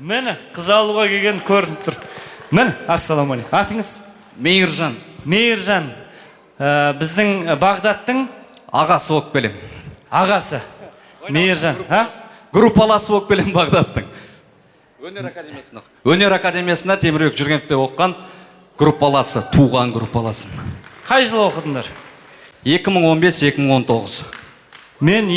Мені қыз алуға келген көрініп тұр. Мені, ассаламалейкум. Атыңыз? Мейіржан. Мейіржан. Біздің Бағдаттың Ағасы болып келем. ағасы. Мейіржан. Группаласы болып келем Бағдаттың. Өнер академиясында Темірбек Жүргеновте оққан группаласы, туған группаласы. Қай жылы оқыдыңдар? 2015-2019. Мен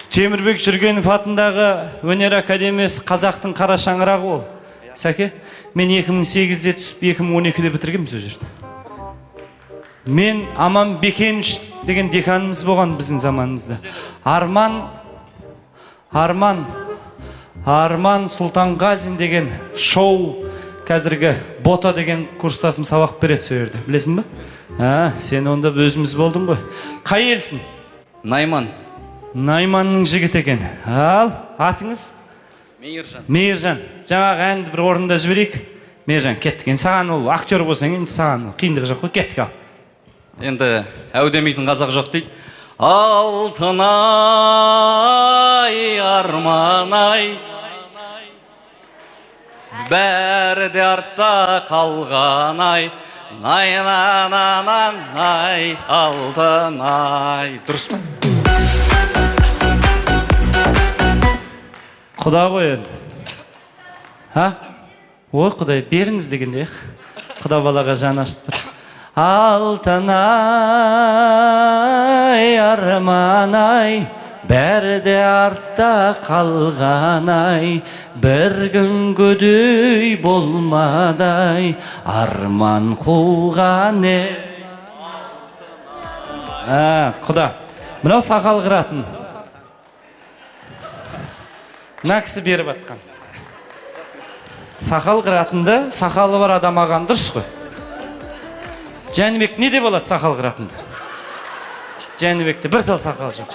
Темірбек Жүргенов атындағы өнер академиясы қазақтың қара шаңырағы ол. Сәке, мен 2008-де түсіп 2012-де бітіргем сол жерді. Мен Аман Бекенович деген деканымыз болған біздің заманымызда. Арман Сұлтанғазин деген шоу қазіргі бота деген курстасым сабақ береді сол жерде. Білесің бе? Сен онда өзіміз болдың ғой. Қай елсің? Найман. Найманның жігіт екен. Ал, атыңыз? Мейіржан. Мейіржан. Жаңағы әнді бір орында жіберейік. Мейіржан, кеттік. Енді саған ол актер болсаң, енді саған қиындығы жоқ қой, кеттік ал. Енді әудемейтін қазақ жоқ дейді. Алтынай, арманай, бәрі де артта қалғанай, най-на-на-на-най, алтынай. Дұрыс па? Құда ғой енді. Ой, Құдай, беріңіз дегенде. Құда балаға жан ашты бір. Алтынай, арманай, бәрі де артта қалғанай, бір күн көдей болмадай, арман қуған Құда, мынау сақал қыратын. Мына кісі беріп атқан. Сақал қыратынды, сақалы бар адам аған дұрыс қой. Жәнібек не де болады сақал қыратынды? Жәнібекте бір тал сақал жоқ.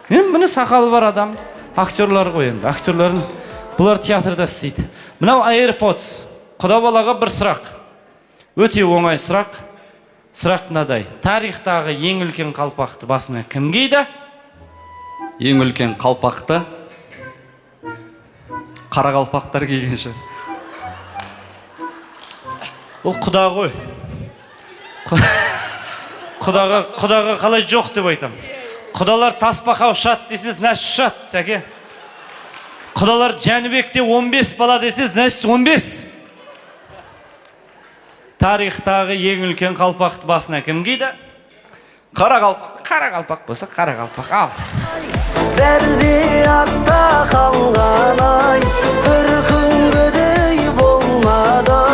Міне сақалы бар адам, актерлар ғой енді. Актерларын, бұлар театрда істейді. Мынау AirPods. Құда балаға бір сұрақ. Өте оңай сұрақ. Сұрақ мынадай. Тарихтағы ең үлкен қалпақты басына кім киді? Ең үлкен қалпақты қара қалпақтар киген шығар. Ол құда ғой. Құдаға қалай жоқ деп айтам. Құдалар таспақа ұшат десе, значит ұшат, сәке. Құдалар Жәнібекте 15 бала десе, значит 15. Тарихтағы ең үлкен қалпақты басына кім киді? Қара қалпақ. Қара қалпақ болса, қара қалпақ ал. Бәрі де артта қалған ай,